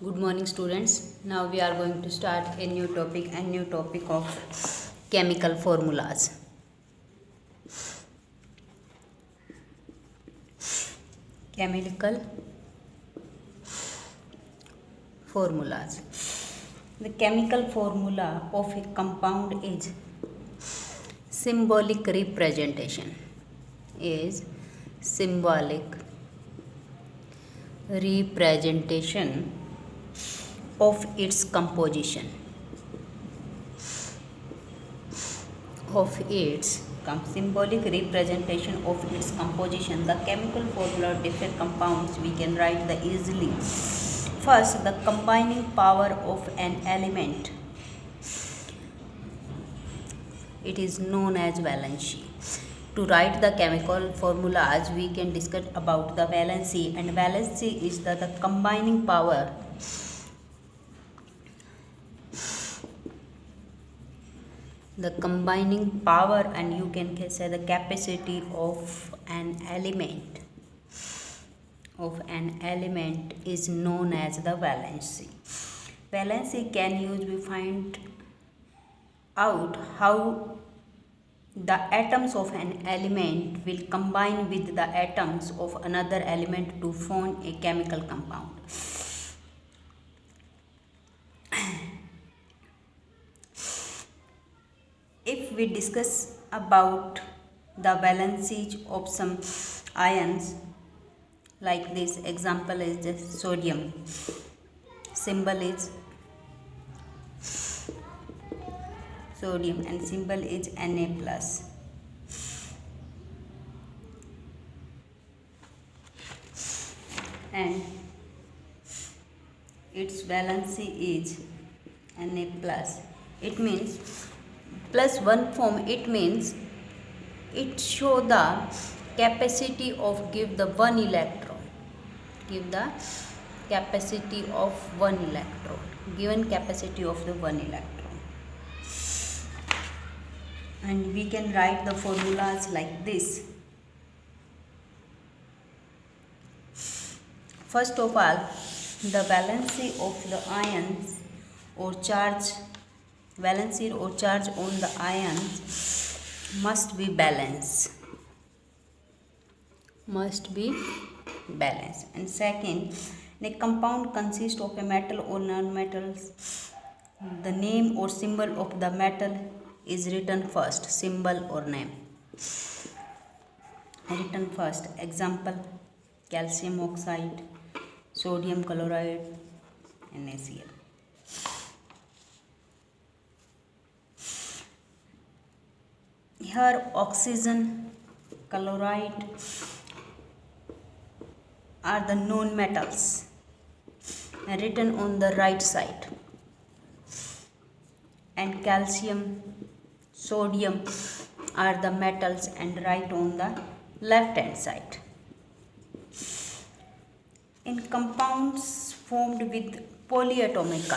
Good morning, students. Now we are going to start a new topic of chemical formulas. Chemical formulas. The chemical formula of a compound is symbolic representation. Is symbolic representation of its composition. Symbolic representation of its composition. The chemical formula of different compounds we can write the easily. First, the combining power of an element. It is known as valency. To write the chemical formulas, we can discuss about the valency, and valency is the combining power and you can say the capacity of an element is known as the valency. Valency can use we find out how the atoms of an element will combine with the atoms of another element to form a chemical compound. If we discuss about the valency of some ions, like this example is just sodium, symbol is sodium and symbol is Na plus. And its valency is Na plus. It means plus one form, it means it show the capacity of give the one electron, given capacity of the one electron. And we can write the formulas like this. First of all, the valency of the ions or charge on the ions must be balanced. And second, a compound consists of a metal or non-metals. The name or symbol of the metal is written first. Symbol or name written first. Example: calcium oxide, sodium chloride, NaCl. Here oxygen, chloride are the known metals written on the right side, and calcium, sodium are the metals and right on the left hand side. In compounds formed with polyatomic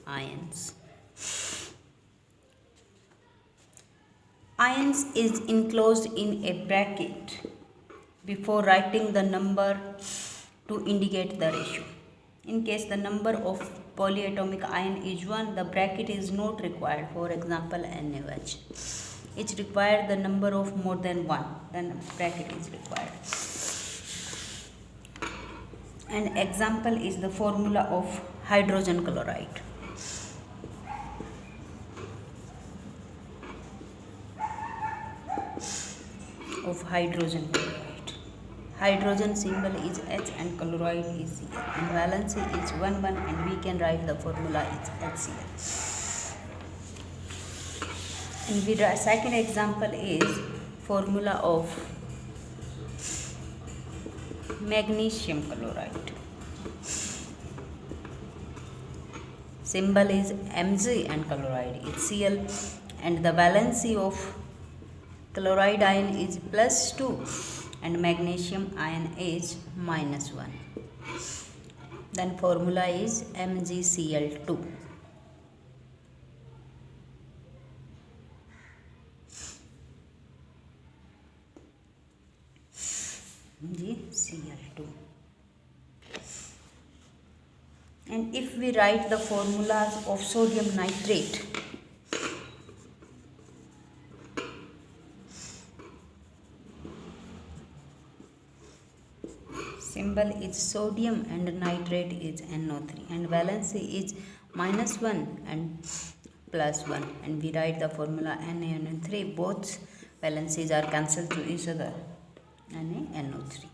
ions. Ions is enclosed in a bracket before writing the number to indicate the ratio. In case the number of polyatomic ion is 1, the bracket is not required. For example, NaOH. It's required the number of more than 1, then bracket is required. An example is the formula of hydrogen chloride. Hydrogen symbol is H and chloride is Cl. And valency is 1, 1, and we can write the formula is HCl. And the second example is formula of magnesium chloride. Symbol is Mg and chloride is Cl, and the valency of chloride ion is +2 and magnesium ion is -1. Then formula is MgCl2. MgCl2. And if we write the formulas of sodium nitrate, symbol is sodium and nitrate is NO3, and valency is -1 and +1, and we write the formula NaNO3. Both valencies are cancelled to each other, NaNO3.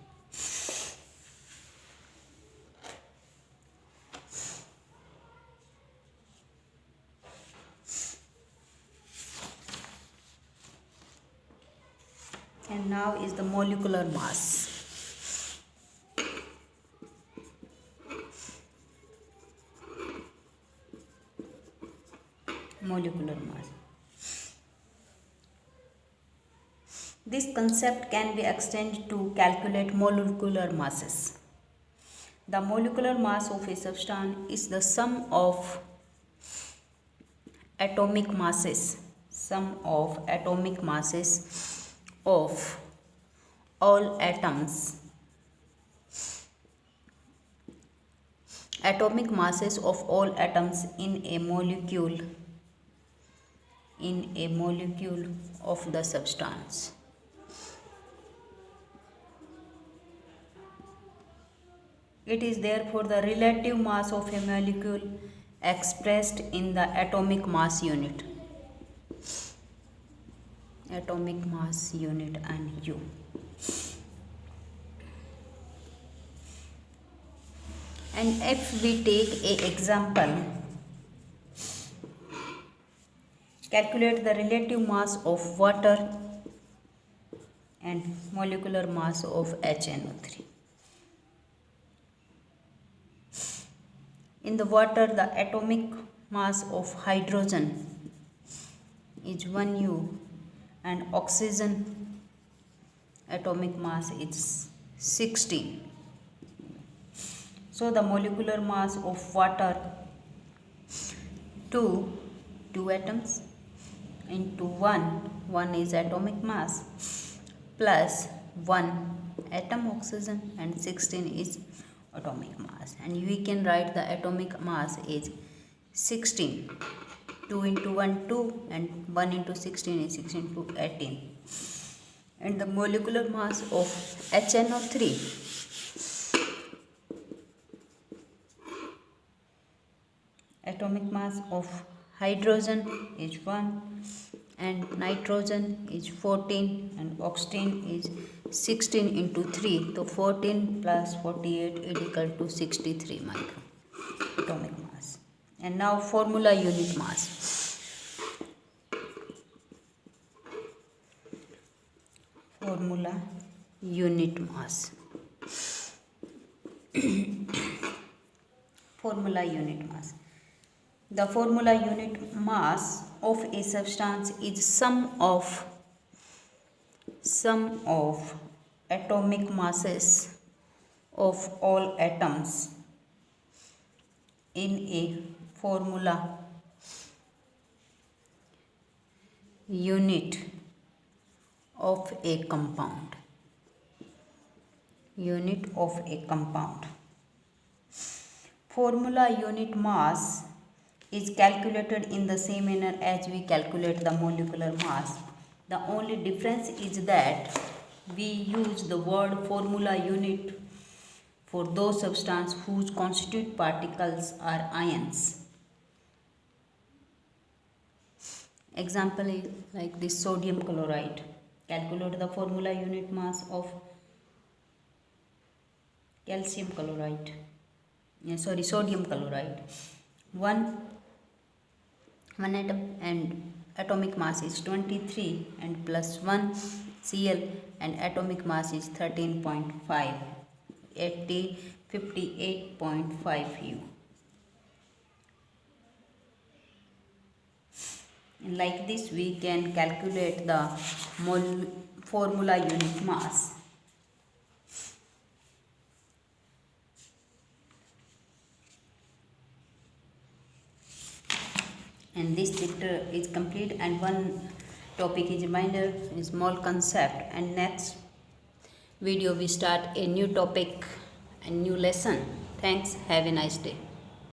And now is the molecular mass. Molecular mass. This concept can be extended to calculate molecular masses. The molecular mass of a substance is the sum of atomic masses of all atoms. Atomic masses of all atoms in a molecule of the substance. It is therefore the relative mass of a molecule expressed in the atomic mass unit. Atomic mass unit and U. And if we take an example, calculate the relative mass of water and molecular mass of HNO3. In the water, the atomic mass of hydrogen is 1U and oxygen atomic mass is 16. So the molecular mass of water, 2 atoms into 1 is atomic mass, plus 1 atom oxygen and 16 is atomic mass, and we can write the atomic mass is 16. 2 into 1 2 and 1 into 16 is 16 into 18. And the molecular mass of HNO3, atomic mass of hydrogen is 1 and nitrogen is 14 and oxygen is 16 into 3. So 14 plus 48 is equal to 63 micron atomic mass. And now formula unit mass. Formula unit mass. Formula unit mass. The formula unit mass of a substance is sum of atomic masses of all atoms in a formula unit of a compound. Unit of a compound. Formula unit mass is calculated in the same manner as we calculate the molecular mass. The only difference is that we use the word formula unit for those substances whose constituent particles are ions. Example is like this sodium chloride. Calculate the formula unit mass of sodium chloride. 1 atom and atomic mass is 23 and plus 1 Cl and atomic mass is 13.5, 58.5 U. Like this we can calculate the formula unit mass. And this chapter is complete, and one topic is reminder, is small concept, and next video we start a new topic and new lesson. Thanks. Have a nice day.